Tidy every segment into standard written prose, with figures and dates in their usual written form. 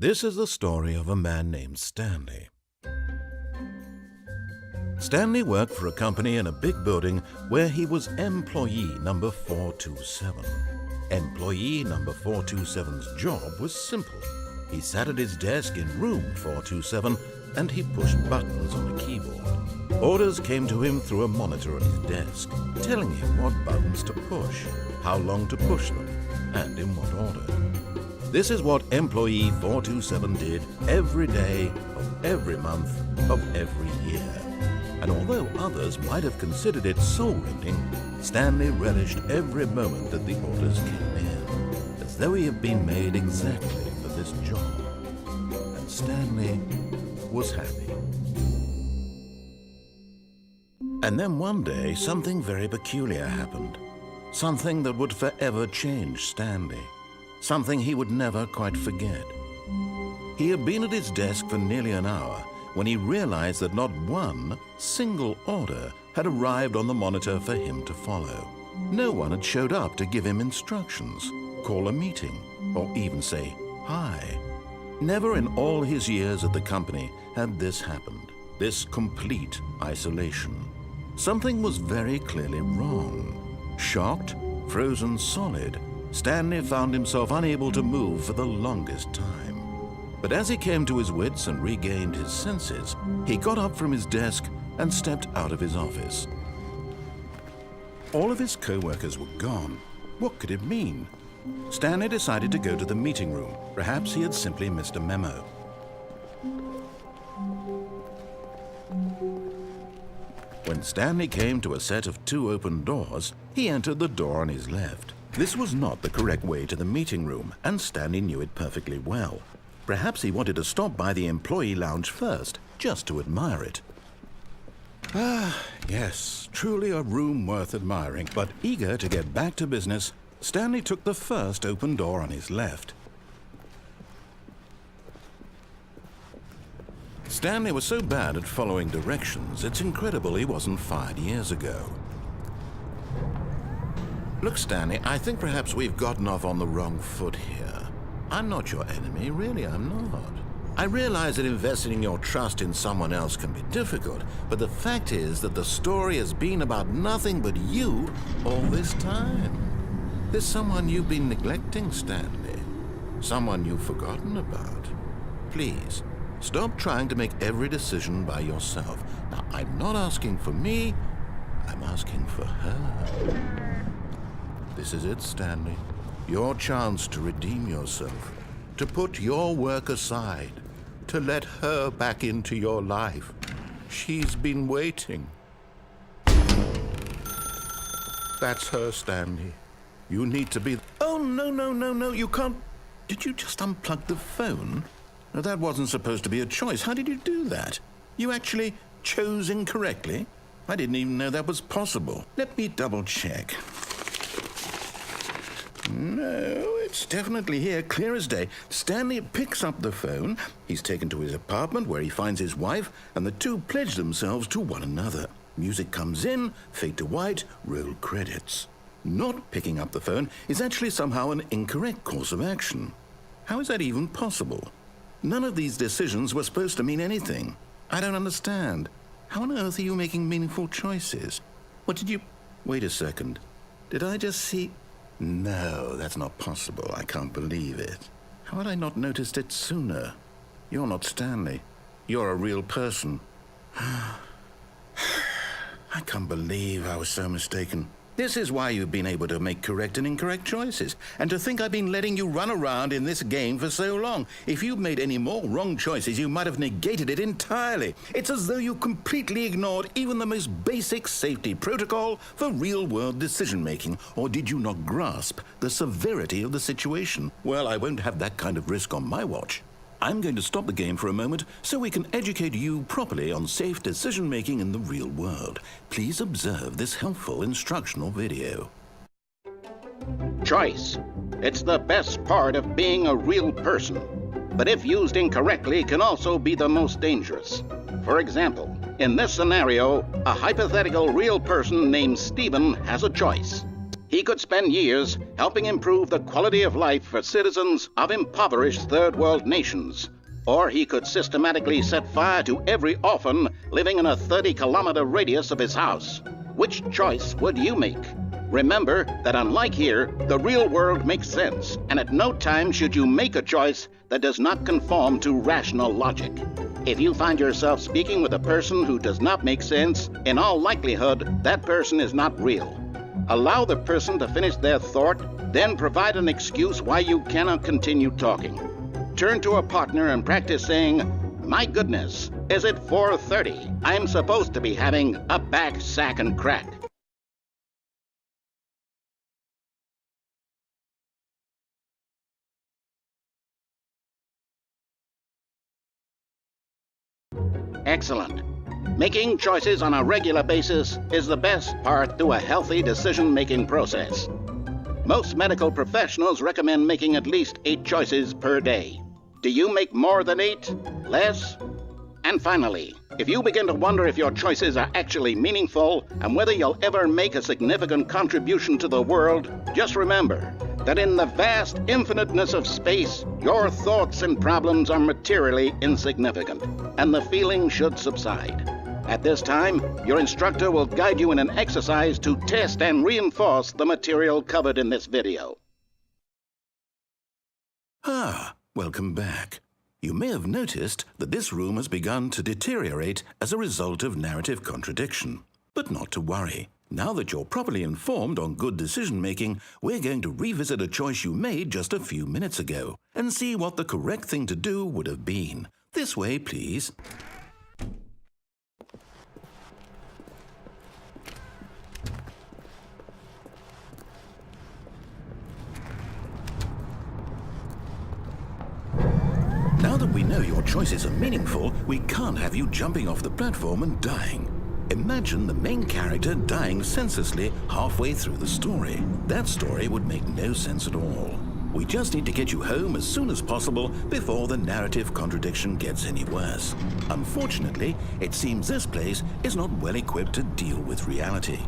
This is the story of a man named Stanley. Stanley worked for a company in a big building where he was employee number 427. Employee number 427's job was simple. He sat at his desk in room 427 and he pushed buttons on a keyboard. Orders came to him through a monitor on his desk, telling him what buttons to push, how long to push them, and in what order. This is what employee 427 did every day of every month of every year. And although others might have considered it soul-rending, Stanley relished every moment that the orders came in, as though he had been made exactly for this job. And Stanley was happy. And then one day, something very peculiar happened. Something that would forever change Stanley. Something he would never quite forget. He had been at his desk for nearly an hour when he realized that not one single order had arrived on the monitor for him to follow. No one had showed up to give him instructions, call a meeting, or even say hi. Never in all his years at the company had this happened, this complete isolation. Something was very clearly wrong. Shocked, frozen solid, Stanley found himself unable to move for the longest time. But as he came to his wits and regained his senses, he got up from his desk and stepped out of his office. All of his co-workers were gone. What could it mean? Stanley decided to go to the meeting room. Perhaps he had simply missed a memo. When Stanley came to a set of 2 open doors, he entered the door on his left. This was not the correct way to the meeting room, and Stanley knew it perfectly well. Perhaps he wanted to stop by the employee lounge first, just to admire it. Ah, yes, truly a room worth admiring. But eager to get back to business, Stanley took the first open door on his left. Stanley was so bad at following directions, it's incredible he wasn't fired years ago. Look, Stanley, I think perhaps we've gotten off on the wrong foot here. I'm not your enemy, really, I'm not. I realize that investing your trust in someone else can be difficult, but the fact is that the story has been about nothing but you all this time. There's someone you've been neglecting, Stanley. Someone you've forgotten about. Please, stop trying to make every decision by yourself. Now, I'm not asking for me, I'm asking for her. This is it, Stanley. Your chance to redeem yourself, to put your work aside, to let her back into your life. She's been waiting. That's her, Stanley. You need to be... Oh, no, you can't... Did you just unplug the phone? No, that wasn't supposed to be a choice. How did you do that? You actually chose incorrectly? I didn't even know that was possible. Let me double check. No, it's definitely here, clear as day. Stanley picks up the phone. He's taken to his apartment where he finds his wife, and the two pledge themselves to one another. Music comes in, fade to white, roll credits. Not picking up the phone is actually somehow an incorrect course of action. How is that even possible? None of these decisions were supposed to mean anything. I don't understand. How on earth are you making meaningful choices? What did you... Wait a second. Did I just see... No, that's not possible. I can't believe it. How had I not noticed it sooner? You're not Stanley. You're a real person. I can't believe I was so mistaken. This is why you've been able to make correct and incorrect choices. And to think I've been letting you run around in this game for so long. If you'd made any more wrong choices, you might have negated it entirely. It's as though you completely ignored even the most basic safety protocol for real-world decision-making. Or did you not grasp the severity of the situation? Well, I won't have that kind of risk on my watch. I'm going to stop the game for a moment so we can educate you properly on safe decision-making in the real world. Please observe this helpful instructional video. Choice. It's the best part of being a real person. But if used incorrectly, can also be the most dangerous. For example, in this scenario, a hypothetical real person named Stephen has a choice. He could spend years helping improve the quality of life for citizens of impoverished third world nations. Or he could systematically set fire to every orphan living in a 30-kilometer radius of his house. Which choice would you make? Remember that unlike here, the real world makes sense, and at no time should you make a choice that does not conform to rational logic. If you find yourself speaking with a person who does not make sense, in all likelihood, that person is not real. Allow the person to finish their thought, then provide an excuse why you cannot continue talking. Turn to a partner and practice saying, "My goodness, is it 4:30? I'm supposed to be having a back, sack, and crack." Excellent. Making choices on a regular basis is the best part to a healthy decision-making process. Most medical professionals recommend making at least 8 choices per day. Do you make more than 8? Less? And finally, if you begin to wonder if your choices are actually meaningful and whether you'll ever make a significant contribution to the world, just remember that in the vast infiniteness of space, your thoughts and problems are materially insignificant, and the feeling should subside. At this time, your instructor will guide you in an exercise to test and reinforce the material covered in this video. Welcome back. You may have noticed that this room has begun to deteriorate as a result of narrative contradiction. But not to worry. Now that you're properly informed on good decision-making, we're going to revisit a choice you made just a few minutes ago and see what the correct thing to do would have been. This way, please. Now that we know your choices are meaningful, we can't have you jumping off the platform and dying. Imagine the main character dying senselessly halfway through the story. That story would make no sense at all. We just need to get you home as soon as possible before the narrative contradiction gets any worse. Unfortunately, it seems this place is not well equipped to deal with reality.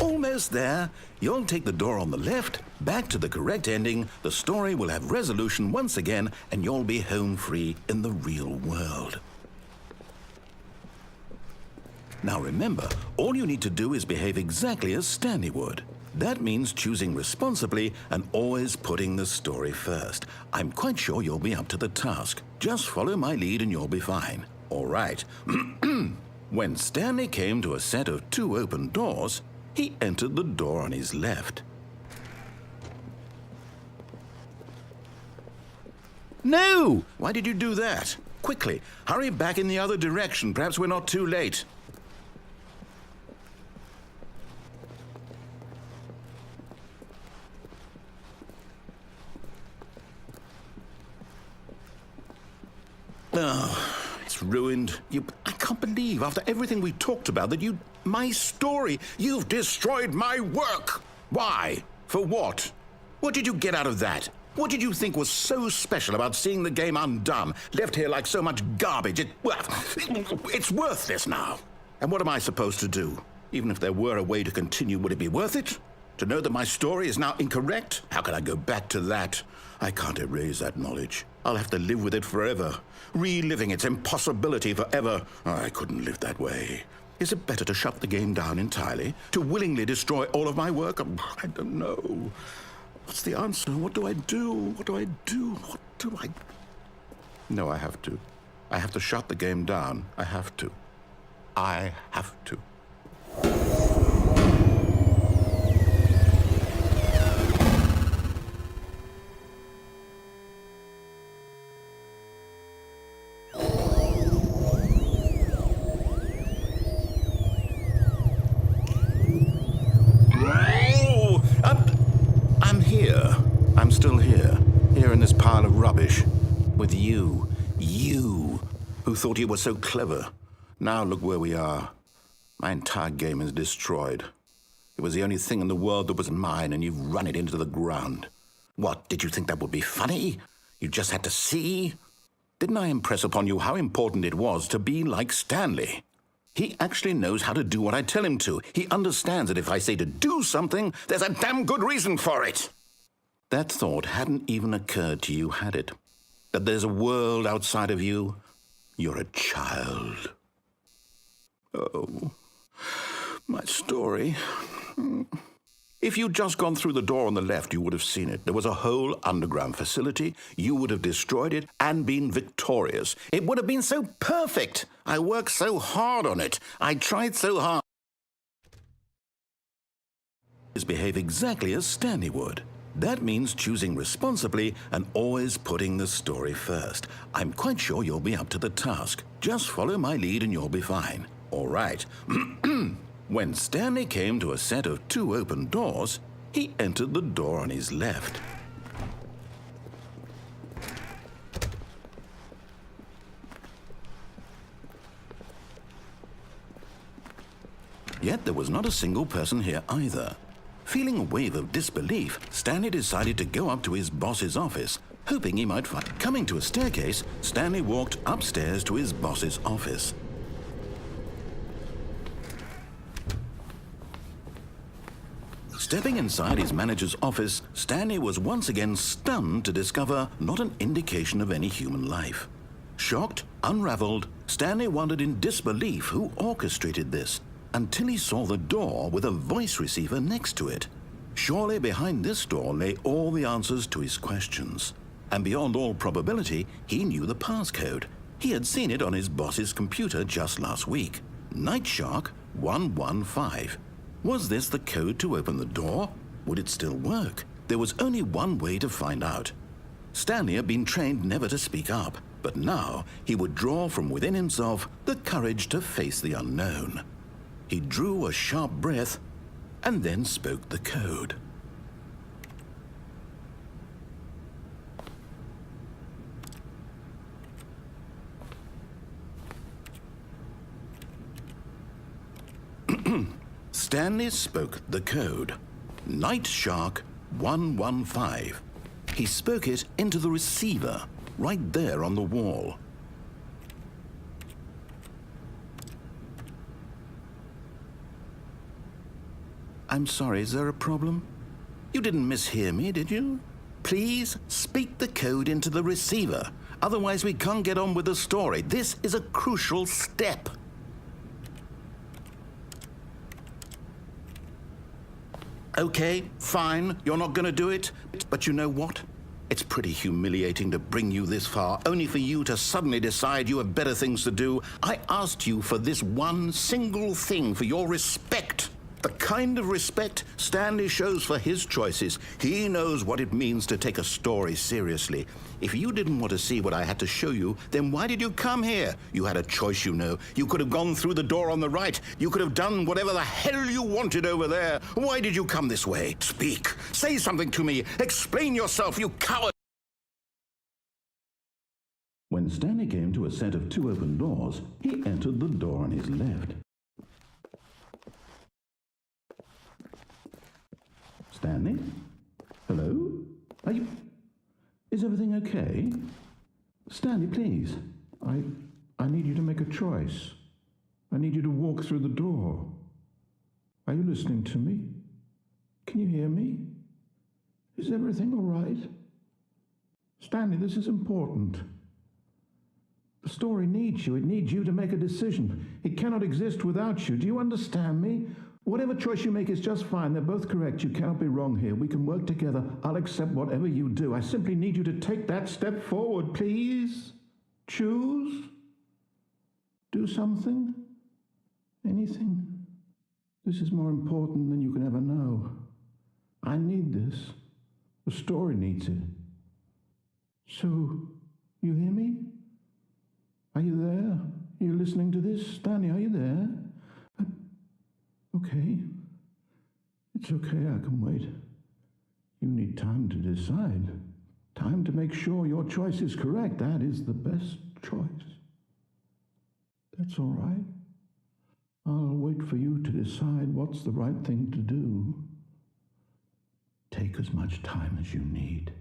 Almost there. You'll take the door on the left, back to the correct ending, the story will have resolution once again, and you'll be home free in the real world. Now remember, all you need to do is behave exactly as Stanley would. That means choosing responsibly and always putting the story first. I'm quite sure you'll be up to the task. Just follow my lead and you'll be fine. All right. When Stanley came to a set of 2 open doors, he entered the door on his left. No! Why did you do that? Quickly, hurry back in the other direction. Perhaps we're not too late. Oh, it's ruined. I can't believe, after everything we talked about, that my story, you've destroyed my work. Why? For what? What did you get out of that? What did you think was so special about seeing the game undone, left here like so much garbage? It's worthless now. And what am I supposed to do? Even if there were a way to continue, would it be worth it? To know that my story is now incorrect? How can I go back to that? I can't erase that knowledge. I'll have to live with it forever, reliving its impossibility forever. I couldn't live that way. Is it better to shut the game down entirely? To willingly destroy all of my work? I don't know. What's the answer? What do I do? What do I do? What do I... No, I have to. I have to shut the game down. I have to. I have to. I'm still here in this pile of rubbish, with you who thought you were so clever. Now look where we are. My entire game is destroyed. It was the only thing in the world that was mine, and you've run it into the ground. What, did you think that would be funny? You just had to see? Didn't I impress upon you how important it was to be like Stanley? He actually knows how to do what I tell him to. He understands that if I say to do something, there's a damn good reason for it. That thought hadn't even occurred to you, had it? That there's a world outside of you? You're a child. Oh, my story. If you'd just gone through the door on the left, you would have seen it. There was a whole underground facility. You would have destroyed it and been victorious. It would have been so perfect. I worked so hard on it. I tried so hard. Behave exactly as Stanley would. That means choosing responsibly and always putting the story first. I'm quite sure you'll be up to the task. Just follow my lead and you'll be fine. All right. When Stanley came to a set of 2 open doors, he entered the door on his left. Yet there was not a single person here either. Feeling a wave of disbelief, Stanley decided to go up to his boss's office, hoping he might find. Coming to a staircase, Stanley walked upstairs to his boss's office. Stepping inside his manager's office, Stanley was once again stunned to discover not an indication of any human life. Shocked, unraveled, Stanley wondered in disbelief who orchestrated this, until he saw the door with a voice receiver next to it. Surely behind this door lay all the answers to his questions. And beyond all probability, he knew the passcode. He had seen it on his boss's computer just last week. Night Shark 115. Was this the code to open the door? Would it still work? There was only one way to find out. Stanley had been trained never to speak up, but now he would draw from within himself the courage to face the unknown. He drew a sharp breath and then spoke the code. Stanley spoke the code. Night Shark 115. He spoke it into the receiver, right there on the wall. I'm sorry, is there a problem? You didn't mishear me, did you? Please speak the code into the receiver. Otherwise, we can't get on with the story. This is a crucial step. Okay, fine, you're not going to do it. But you know what? It's pretty humiliating to bring you this far, only for you to suddenly decide you have better things to do. I asked you for this one single thing, for your respect. The kind of respect Stanley shows for his choices. He knows what it means to take a story seriously. If you didn't want to see what I had to show you, then why did you come here? You had a choice, you know. You could have gone through the door on the right. You could have done whatever the hell you wanted over there. Why did you come this way? Speak. Say something to me. Explain yourself, you coward. When Stanley came to a set of 2 open doors, he entered the door on his left. Stanley? Hello? Is everything okay? Stanley, please. I need you to make a choice. I need you to walk through the door. Are you listening to me? Can you hear me? Is everything all right? Stanley, this is important. The story needs you. It needs you to make a decision. It cannot exist without you. Do you understand me? Whatever choice you make is just fine. They're both correct. You cannot be wrong here. We can work together. I'll accept whatever you do. I simply need you to take that step forward, please. Choose. Do something. Anything. This is more important than you can ever know. I need this. The story needs it. So, you hear me? Are you there? Are you listening to this? Stanley, are you there? Okay. It's okay, I can wait. You need time to decide. Time to make sure your choice is correct. That is the best choice. That's all right. I'll wait for you to decide what's the right thing to do. Take as much time as you need.